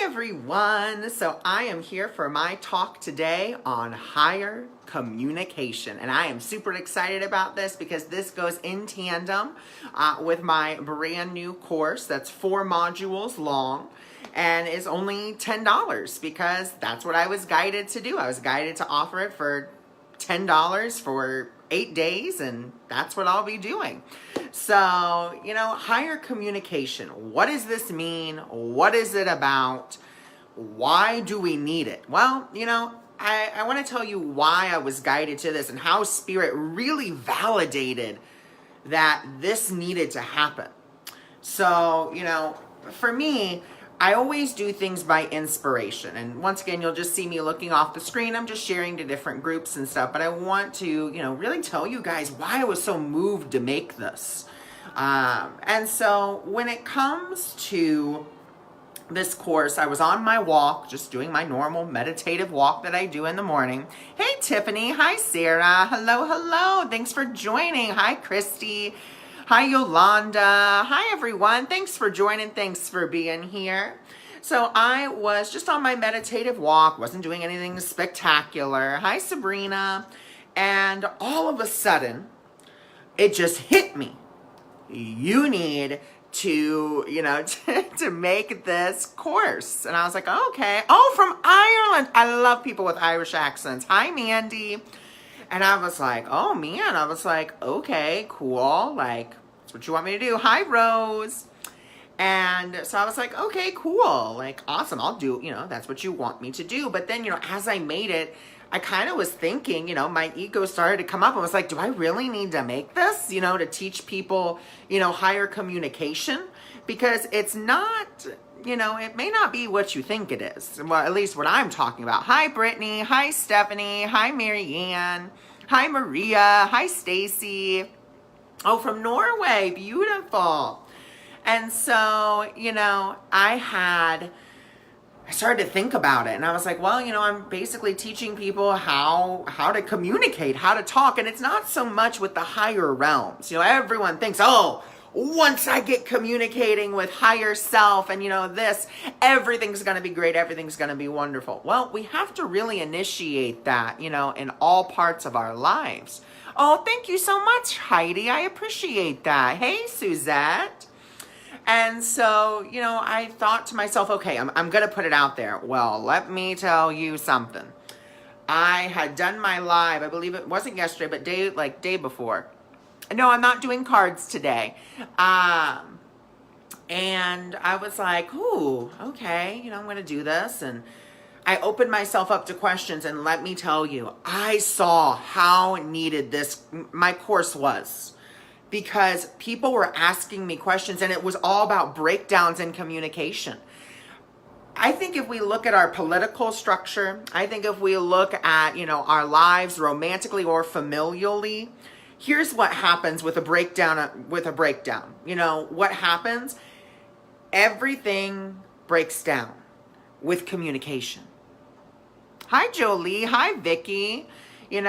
everyone. So I am here for my talk today on higher communication. And I am super excited about this because this goes in tandem with my brand new course that's 4 modules long and is only $10 because that's what I was guided to do. I was guided to offer it for $10 for 8 days, and that's what I'll be doing. So, higher communication. What does this mean? What is it about? Why do we need it? Well, I want to tell you why I was guided to this and how Spirit really validated that this needed to happen. So, for me, I always do things by inspiration. And once again, you'll just see me looking off the screen. I'm just sharing to different groups and stuff. But I want to, really tell you guys why I was so moved to make this. And so when it comes to this course, I was on my walk, just doing my normal meditative walk that I do in the morning. Hey, Tiffany. Hi, Sarah. Hello, hello. Thanks for joining. Hi, Christy. Hi, Yolanda. Hi, everyone. Thanks for joining. Thanks for being here. So I was just on my meditative walk, wasn't doing anything spectacular. Hi, Sabrina. And all of a sudden, it just hit me. You need to, to make this course. And I was like, okay. Oh, from Ireland. I love people with Irish accents. Hi, Mandy. And I was like, oh, man. I was like, okay, cool. Like, that's what you want me to do. Hi, Rose. And so I was like, okay, cool. Like, awesome. I'll do, that's what you want me to do. But then, as I made it, I kind of was thinking, my ego started to come up and was like, do I really need to make this, to teach people, higher communication? Because it's not, it may not be what you think it is. Well, at least what I'm talking about. Hi, Brittany. Hi, Stephanie. Hi, Marianne. Hi, Maria. Hi, Stacy. Oh, from Norway. Beautiful. And so, I started to think about it, and I was like, well, I'm basically teaching people how to communicate, how to talk, and it's not so much with the higher realms. Everyone thinks, oh, once I get communicating with higher self and, this, everything's going to be great, everything's going to be wonderful. Well, we have to really initiate that, in all parts of our lives. Oh, thank you so much, Heidi. I appreciate that. Hey, Suzette. And so, I thought to myself, okay, I'm going to put it out there. Well, let me tell you something. I had done my live, I believe it wasn't yesterday, but day before. No, I'm not doing cards today. And I was like, ooh, okay, I'm going to do this. And I opened myself up to questions, and let me tell you, I saw how needed my course was. Because people were asking me questions, and it was all about breakdowns in communication. I think if we look at our political structure, I think if we look at, our lives romantically or familially, here's what happens with a breakdown. What happens? Everything breaks down with communication. Hi, Jolie. Hi, Vicky. And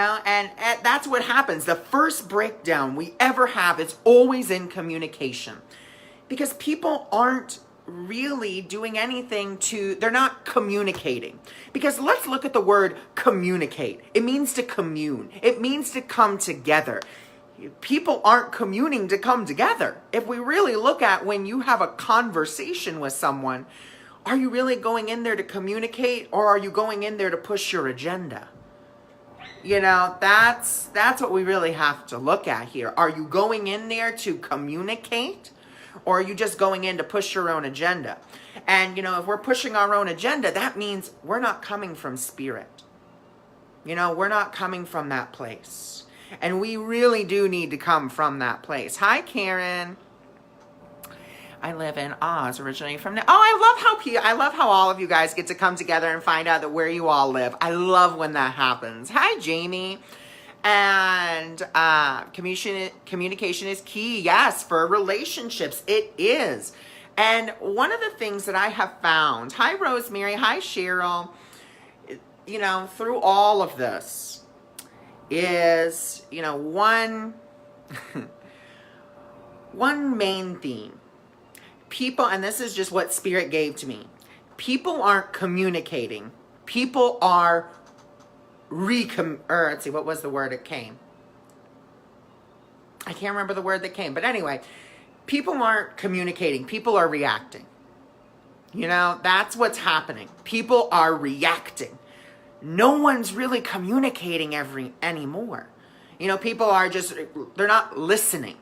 that's what happens. The first breakdown we ever have is always in communication. Because people aren't really doing anything they're not communicating. Because let's look at the word communicate. It means to commune. It means to come together. People aren't communing to come together. If we really look at when you have a conversation with someone, are you really going in there to communicate, or are you going in there to push your agenda? That's what we really have to look at here. Are you going in there to communicate, or are you just going in to push your own agenda? And, if we're pushing our own agenda, that means we're not coming from Spirit. We're not coming from that place. And we really do need to come from that place. Hi, Karen. I live in Oz, originally from now. Oh, I love how all of you guys get to come together and find out that where you all live. I love when that happens. Hi, Jamie. And communication is key. Yes, for relationships, it is. And one of the things that I have found, hi, Rosemary. Hi, Cheryl. Through all of this is, one main theme. People, and this is just what Spirit gave to me, people aren't communicating. People are let's see, what was the word that came? I can't remember the word that came. But anyway, people aren't communicating. People are reacting. You know, that's what's happening. People are reacting. No one's really communicating anymore. You know, people are just, they're not listening.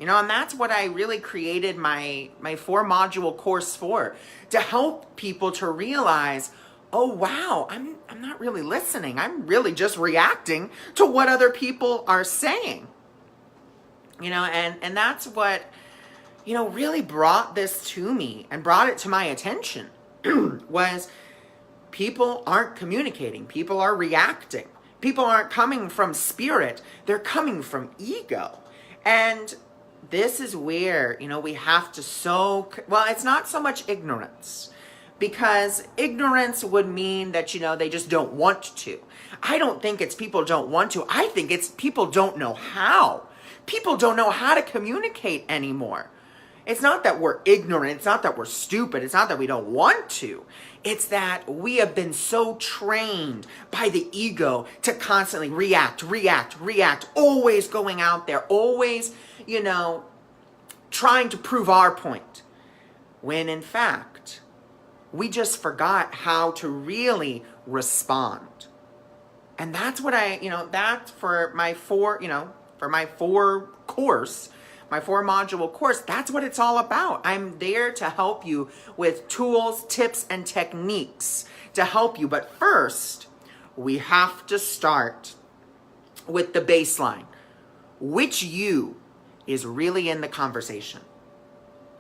You know, and that's what I really created my 4-module course for, to help people to realize, oh wow, I'm not really listening. I'm really just reacting to what other people are saying. You know, and that's what, you know, really brought this to me and brought it to my attention was people aren't communicating. People are reacting. People aren't coming from spirit. They're coming from ego. And this is where, you know, we have to well, it's not so much ignorance, because ignorance would mean that, you know, they just don't want to. I don't think it's people don't want to. I think it's people don't know how. People don't know how to communicate anymore. It's not that we're ignorant. It's not that we're stupid. It's not that we don't want to. It's that we have been so trained by the ego to constantly react, always going out there, always, you know, trying to prove our point. When in fact, we just forgot how to really respond. And that's what that's for my 4-module course, that's what it's all about. I'm there to help you with tools, tips, and techniques to help you. But first, we have to start with the baseline. Which you is really in the conversation?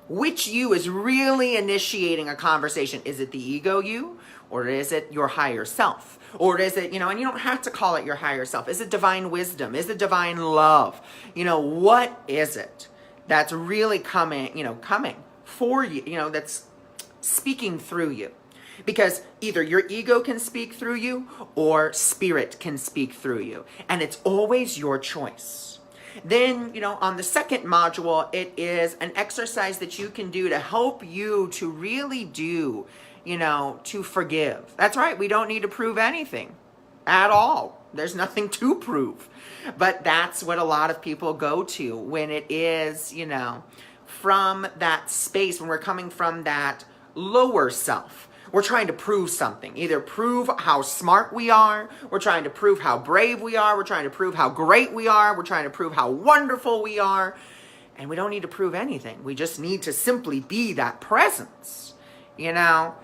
Which you is really initiating a conversation? Is it the ego you? Or is it your higher self? Or is it, you know, and you don't have to call it your higher self. Is it divine wisdom? Is it divine love? You know, what is it that's really coming for you, you know, that's speaking through you? Because either your ego can speak through you or spirit can speak through you. And it's always your choice. Then, you know, on the second module, it is an exercise that you can do to help you to really do, you know, to forgive. That's right. We don't need to prove anything at all. There's nothing to prove. But that's what a lot of people go to when it is, you know, from that space, when we're coming from that lower self. We're trying to prove something. Either prove how smart we are. We're trying to prove how brave we are. We're trying to prove how great we are. We're trying to prove how wonderful we are. And we don't need to prove anything. We just need to simply be that presence, you know?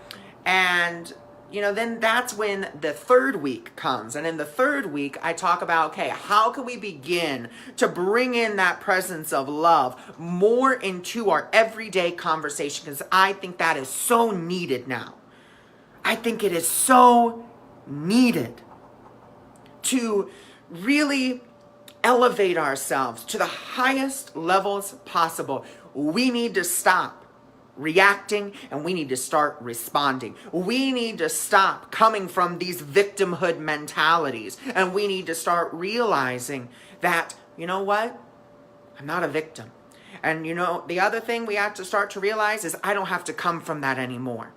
And, you know, then that's when the third week comes. And in the third week, I talk about, okay, how can we begin to bring in that presence of love more into our everyday conversation? Because I think that is so needed now. I think it is so needed to really elevate ourselves to the highest levels possible. We need to stop reacting and we need to start responding. We need to stop coming from these victimhood mentalities, and we need to start realizing that, you know what? I'm not a victim. And you know, the other thing we have to start to realize is I don't have to come from that anymore.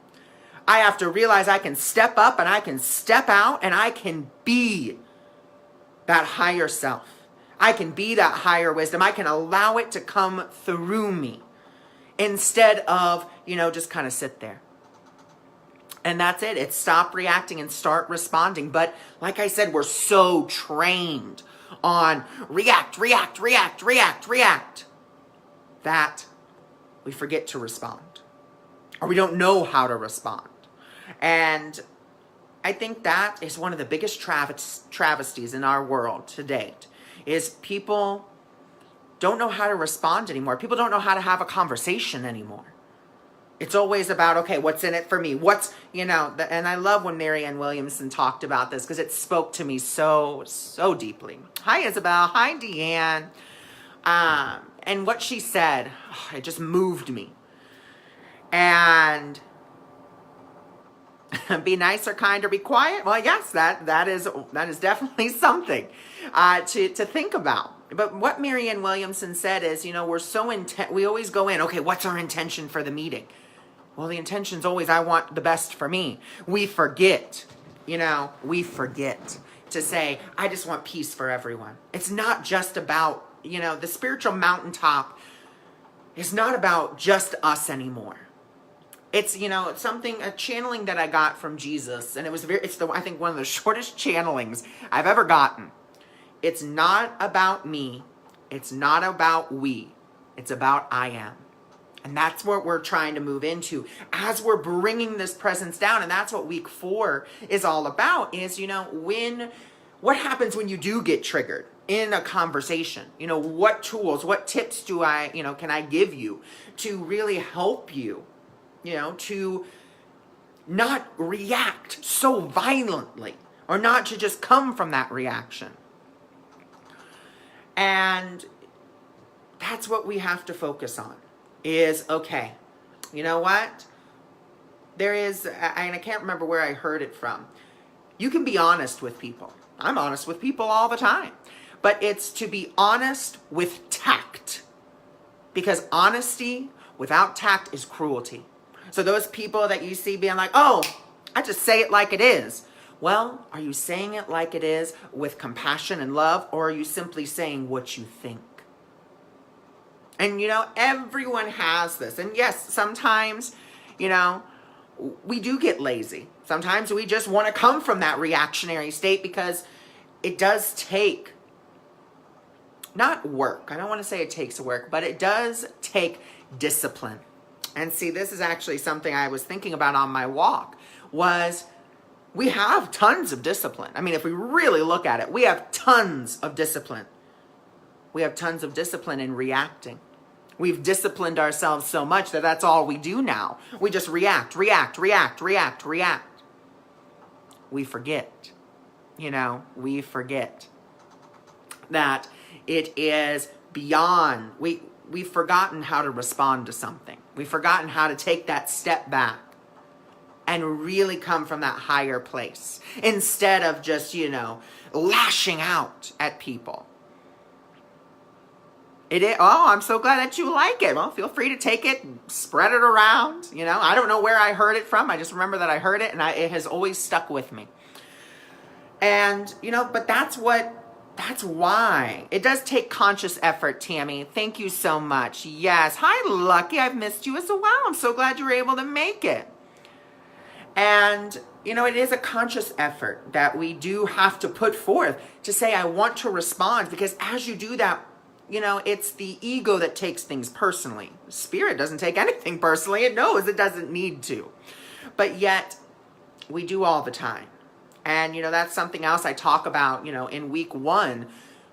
I have to realize I can step up and I can step out and I can be that higher self. I can be that higher wisdom. I can allow it to come through me instead of, you know, just kind of sit there. And that's it. It's stop reacting and start responding. But like I said, we're so trained on react, that we forget to respond. Or we don't know how to respond. And I think that is one of the biggest travesties in our world to date, is people don't know how to respond anymore. People don't know how to have a conversation anymore. It's always about, okay, what's in it for me? What's, you know, and I love when Marianne Williamson talked about this because it spoke to me so deeply. Hi, Isabel. Hi, Deanne. And what she said, it just moved me. And be nice or kind or be quiet. Well, yes, that is definitely something to think about. But what Marianne Williamson said is, you know, we're so intent. We always go in, okay, what's our intention for the meeting? Well, the intention's always, I want the best for me. We forget, to say, I just want peace for everyone. It's not just about, the spiritual mountaintop is not about just us anymore. It's, a channeling that I got from Jesus, and I think one of the shortest channelings I've ever gotten. It's not about me. It's not about we. It's about I am. And that's what we're trying to move into as we're bringing this presence down. And that's what week 4 is all about is, what happens when you do get triggered in a conversation? What tools, what tips can I give you to really help you, to not react so violently or not to just come from that reaction. And that's what we have to focus on. Is, okay, you know what? There is, and I can't remember where I heard it from. You can be honest with people. I'm honest with people all the time. But it's to be honest with tact. Because honesty without tact is cruelty. So those people that you see being like, oh, I just say it like it is. Well, are you saying it like it is with compassion and love, or are you simply saying what you think? And, everyone has this. And yes, sometimes, we do get lazy. Sometimes we just want to come from that reactionary state because it does take, not work. I don't want to say it takes work, but it does take discipline. And see, this is actually something I was thinking about on my walk, was we have tons of discipline. I mean, if we really look at it, we have tons of discipline. We have tons of discipline in reacting. We've disciplined ourselves so much that that's all we do now. We just react. We forget, we forget that it is beyond, we've forgotten how to respond to something. We've forgotten how to take that step back and really come from that higher place instead of just, lashing out at people. I'm so glad that you like it. Well, feel free to take it, spread it around. I don't know where I heard it from. I just remember that I heard it, and it has always stuck with me. And, but that's why. It does take conscious effort, Tammy. Thank you so much. Yes. Hi, Lucky. I've missed you as well. I'm so glad you were able to make it. And, it is a conscious effort that we do have to put forth to say, I want to respond, because as you do that, it's the ego that takes things personally. Spirit doesn't take anything personally. It knows it doesn't need to. But yet, we do all the time. And, that's something else I talk about, in week 1.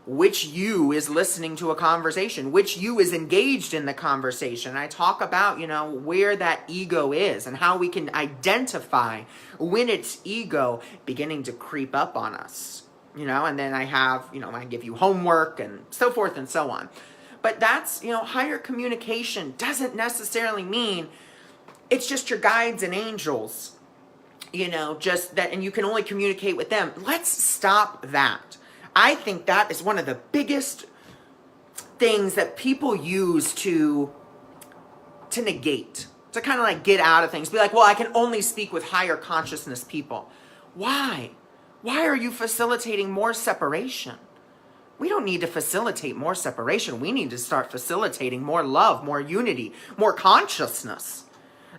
Which you is listening to a conversation? Which you is engaged in the conversation? I talk about, where that ego is and how we can identify when it's ego beginning to creep up on us. And then I have, I give you homework and so forth and so on. But that's, higher communication doesn't necessarily mean it's just your guides and angels, just that, and you can only communicate with them. Let's stop that. I think that is one of the biggest things that people use to negate, to kind of like get out of things. Be like, well, I can only speak with higher consciousness people. Why? Why are you facilitating more separation? We don't need to facilitate more separation. We need to start facilitating more love, more unity, more consciousness.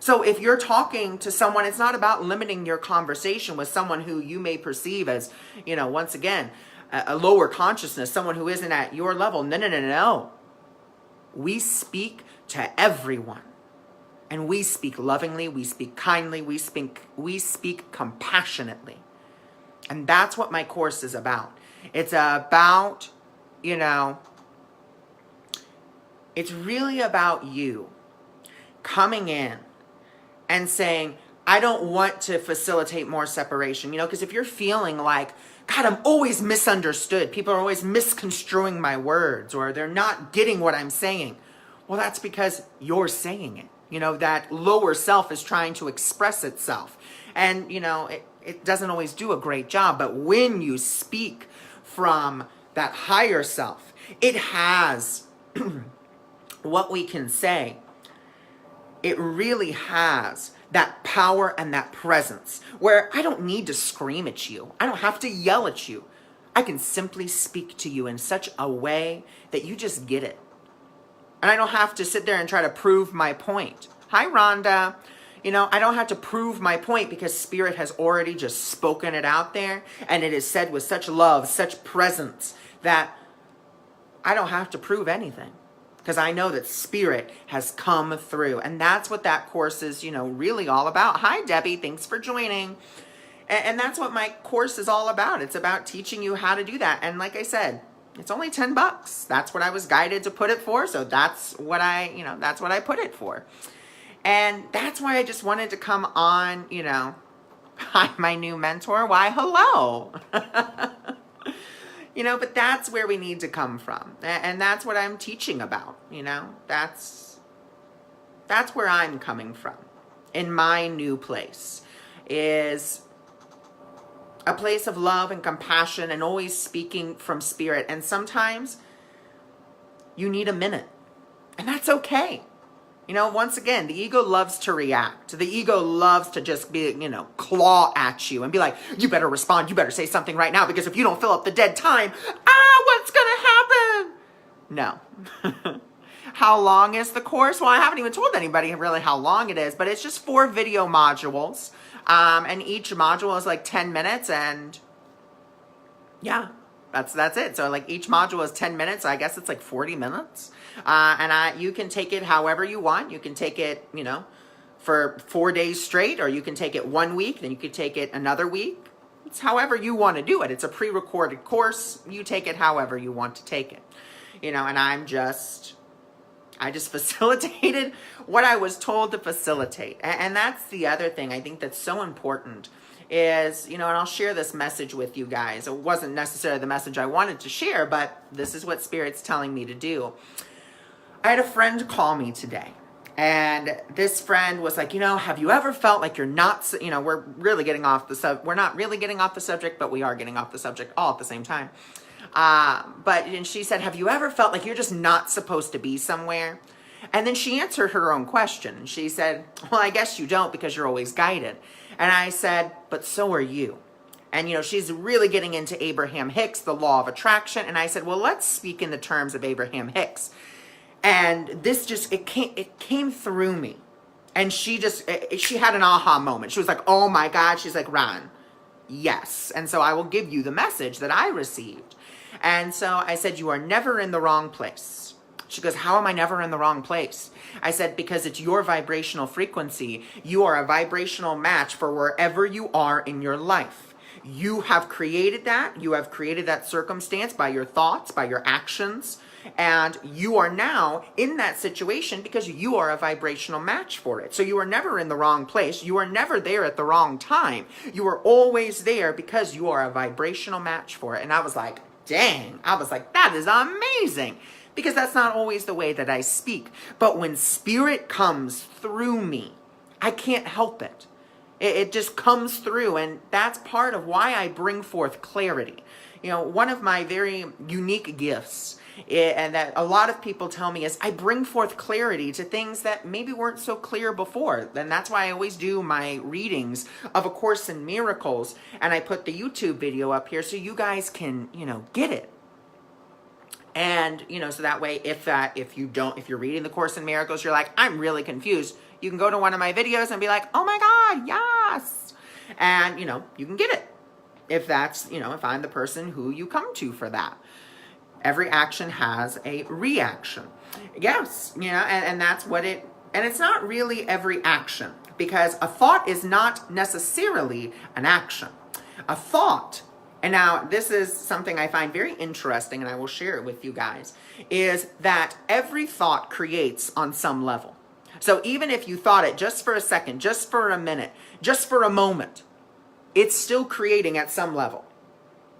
So if you're talking to someone, it's not about limiting your conversation with someone who you may perceive as, once again, a lower consciousness, someone who isn't at your level. No. We speak to everyone. And we speak lovingly, we speak kindly, we speak compassionately. And that's what my course is about. It's about, it's really about you coming in and saying, I don't want to facilitate more separation. Because if you're feeling like, God, I'm always misunderstood. People are always misconstruing my words, or they're not getting what I'm saying. Well, that's because you're saying it. That lower self is trying to express itself. And, it doesn't always do a great job, but when you speak from that higher self, it has what we can say it really has that power and that presence where I don't need to scream at you. I don't have to yell at you. I can simply speak to you in such a way that you just get it. And I don't have to sit there and try to prove my point. Hi, Rhonda. I don't have to prove my point because Spirit has already just spoken it out there. And it is said with such love, such presence, that I don't have to prove anything. Because I know that Spirit has come through. And that's what that course is, really all about. Hi, Debbie. Thanks for joining. And that's what my course is all about. It's about teaching you how to do that. And like I said, it's only $10. That's what I was guided to put it for. So that's what that's what I put it for. And that's why I just wanted to come on, hi, my new mentor. Why, hello. But that's where we need to come from. And that's what I'm teaching about, That's where I'm coming from in my new place, is a place of love and compassion and always speaking from Spirit. And sometimes you need a minute, and that's okay. Once again, the ego loves to react. The ego loves to just be, claw at you and be like, you better respond. You better say something right now, because if you don't fill up the dead time, what's going to happen? No. How long is the course? Well, I haven't even told anybody really how long it is, but it's just 4 video modules. And each module is like 10 minutes, and yeah, that's it. So like each module is 10 minutes. So I guess it's like 40 minutes. And you can take it however you want. You can take it, for 4 days straight, or you can take it 1 week, then you could take it another week. It's however you want to do it. It's a pre-recorded course. You take it however you want to take it, and I just facilitated what I was told to facilitate. And that's the other thing I think that's so important is, and I'll share this message with you guys. It wasn't necessarily the message I wanted to share, but this is what Spirit's telling me to do. I had a friend call me today, and this friend was like, have you ever felt like you're not, we're really getting off the we're not really getting off the subject, but we are getting off the subject all at the same time. And she said, have you ever felt like you're just not supposed to be somewhere? And then she answered her own question. She said, well, I guess you don't, because you're always guided. And I said, but so are you. And, she's really getting into Abraham Hicks, the law of attraction. And I said, well, let's speak in the terms of Abraham Hicks. And this it came through me. And she had an aha moment. She was like, oh my God. She's like, Ron, yes. And so I will give you the message that I received. And so I said, you are never in the wrong place. She goes, how am I never in the wrong place? I said, because it's your vibrational frequency. You are a vibrational match for wherever you are in your life. You have created that. You have created that circumstance by your thoughts, by your actions. And you are now in that situation because you are a vibrational match for it. So you are never in the wrong place. You are never there at the wrong time. You are always there because you are a vibrational match for it. And I was like, dang. I was like, that is amazing. Because that's not always the way that I speak. But when Spirit comes through me, I can't help it. It just comes through. And that's part of why I bring forth clarity. One of my very unique gifts, and that a lot of people tell me, is I bring forth clarity to things that maybe weren't so clear before. And that's why I always do my readings of A Course in Miracles. And I put the YouTube video up here so you guys can, get it. And, so that way, if you're reading the Course in Miracles, you're like, I'm really confused. You can go to one of my videos and be like, oh my God, yes. And, you can get it. If that's, if I'm the person who you come to for that. Every action has a reaction. Yes, and that's what and it's not really every action, because a thought is not necessarily an action. A thought, and now this is something I find very interesting, and I will share it with you guys, is that every thought creates on some level. So even if you thought it just for a second, just for a minute, just for a moment, it's still creating at some level.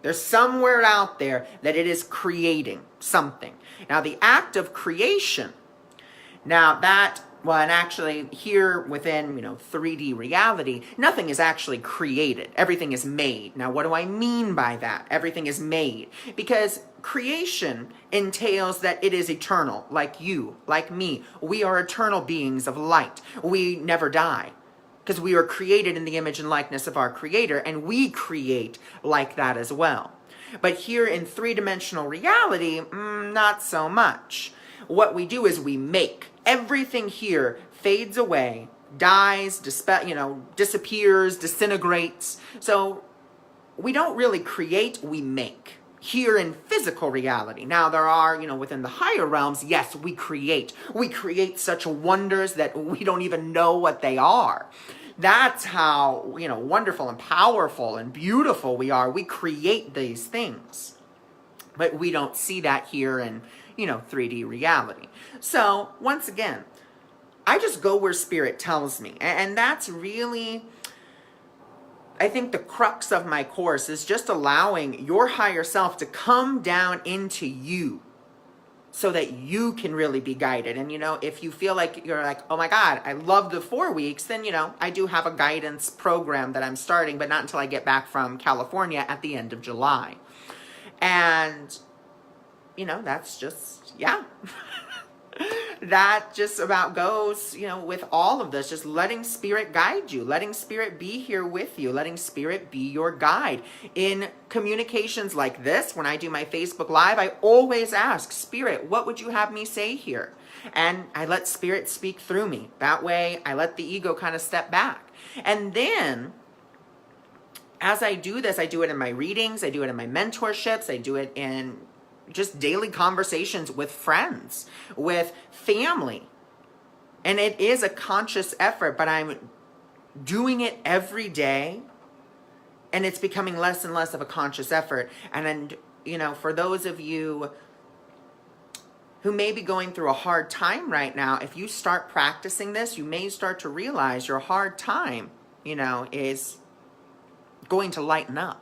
There's somewhere out there that it is creating something. Now, the act of creation, and actually here within, 3D reality, nothing is actually created. Everything is made. Now, what do I mean by that? Everything is made. Because creation entails that it is eternal, like you, like me. We are eternal beings of light. We never die because we are created in the image and likeness of our Creator, and we create like that as well. But here in three-dimensional reality, not so much. What we do is we make. Everything here fades away, dies, disappears, disintegrates. So we don't really create, we make. Here in physical reality. Now there are, within the higher realms, yes, we create. We create such wonders that we don't even know what they are. That's how, wonderful and powerful and beautiful we are. We create these things. But we don't see that here in, 3D reality. So, once again, I just go where Spirit tells me. And that's really, I think, the crux of my course is just allowing your higher self to come down into you so that you can really be guided. And, if you feel like you're like, oh my God, I love the 4 weeks, then, I do have a guidance program that I'm starting, but not until I get back from California at the end of July. And, that's just, yeah. That just about goes, with all of this, just letting Spirit guide you, letting Spirit be here with you, letting Spirit be your guide. In communications like this, when I do my Facebook Live, I always ask, Spirit, what would you have me say here? And I let Spirit speak through me. That way, I let the ego kind of step back. And then, as I do this, I do it in my readings, I do it in my mentorships, I do it in just daily conversations with friends, with family. And it is a conscious effort, but I'm doing it every day, and it's becoming less and less of a conscious effort. And then, for those of you who may be going through a hard time right now, if you start practicing this, you may start to realize your hard time, is going to lighten up.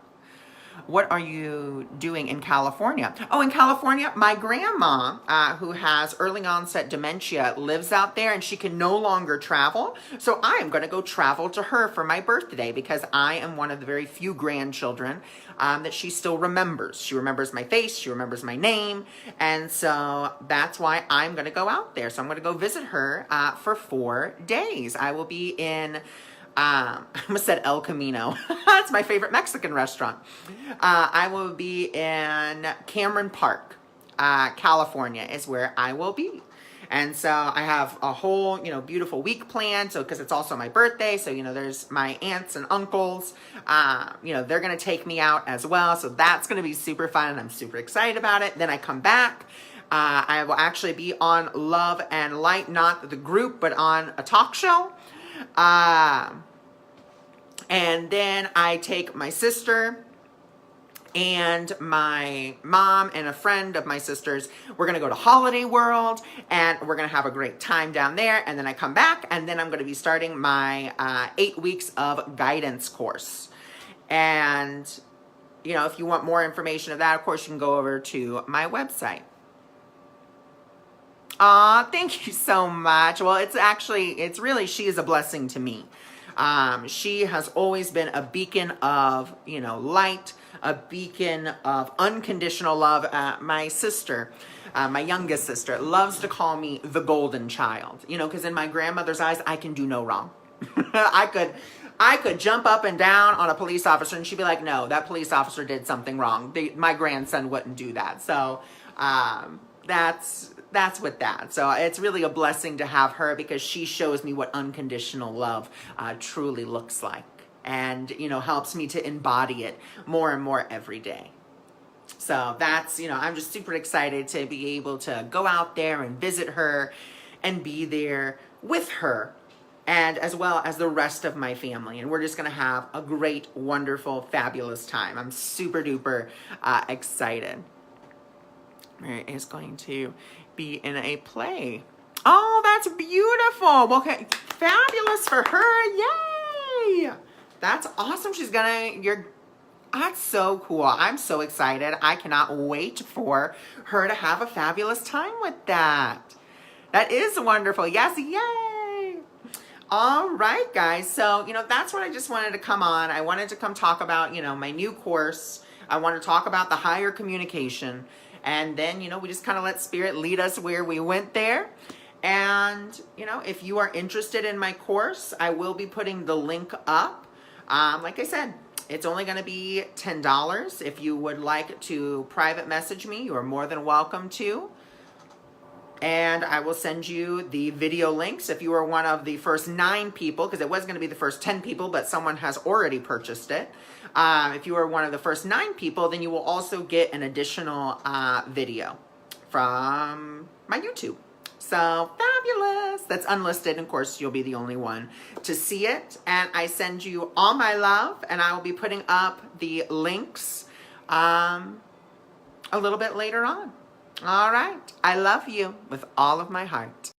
What are you doing in California? Oh, in California, my grandma, who has early onset dementia, lives out there, and she can no longer travel. So I am going to go travel to her for my birthday because I am one of the very few grandchildren that she still remembers. She remembers my face. She remembers my name. And so that's why I'm going to go out there. So I'm going to go visit her for 4 days. I will be in... I almost said El Camino. That's my favorite Mexican restaurant. I will be in Cameron Park, California is where I will be. And so I have a whole, beautiful week planned. So, because it's also my birthday. So, there's my aunts and uncles, they're going to take me out as well. So that's going to be super fun. And I'm super excited about it. Then I come back. I will actually be on Love and Light, not the group, but on a talk show. And then I take my sister and my mom and a friend of my sister's. We're going to go to Holiday World, and we're going to have a great time down there. And then I come back, and then I'm going to be starting my 8 weeks of guidance course. And, if you want more information of that, of course, you can go over to my website. Aw, thank you so much. Well, she is a blessing to me. She has always been a beacon of, light, a beacon of unconditional love. My sister, my youngest sister, loves to call me the golden child, because in my grandmother's eyes, I can do no wrong. I could jump up and down on a police officer and she'd be like, no, that police officer did something wrong. My grandson wouldn't do that. So, that's with that. So it's really a blessing to have her because she shows me what unconditional love truly looks like, and helps me to embody it more and more every day. So that's, I'm just super excited to be able to go out there and visit her and be there with her, and as well as the rest of my family. And we're just going to have a great, wonderful, fabulous time. I'm super duper excited. Mary is going to be in a play. Oh, that's beautiful. Well, okay, fabulous for her. Yay! That's awesome. That's so cool. I'm so excited. I cannot wait for her to have a fabulous time with that. That is wonderful. Yes, yay! All right, guys. So, that's what I just wanted to come on. I wanted to come talk about, my new course. I want to talk about the higher communication. And then, we just kind of let Spirit lead us where we went there. And, if you are interested in my course, I will be putting the link up. Like I said, it's only going to be $10. If you would like to private message me, you are more than welcome to. And I will send you the video links if you are one of the first 9 people, because it was going to be the first 10 people, but someone has already purchased it. If you are one of the first 9 people, then you will also get an additional video from my YouTube. So fabulous. That's unlisted. Of course, you'll be the only one to see it. And I send you all my love, and I will be putting up the links a little bit later on. All right. I love you with all of my heart.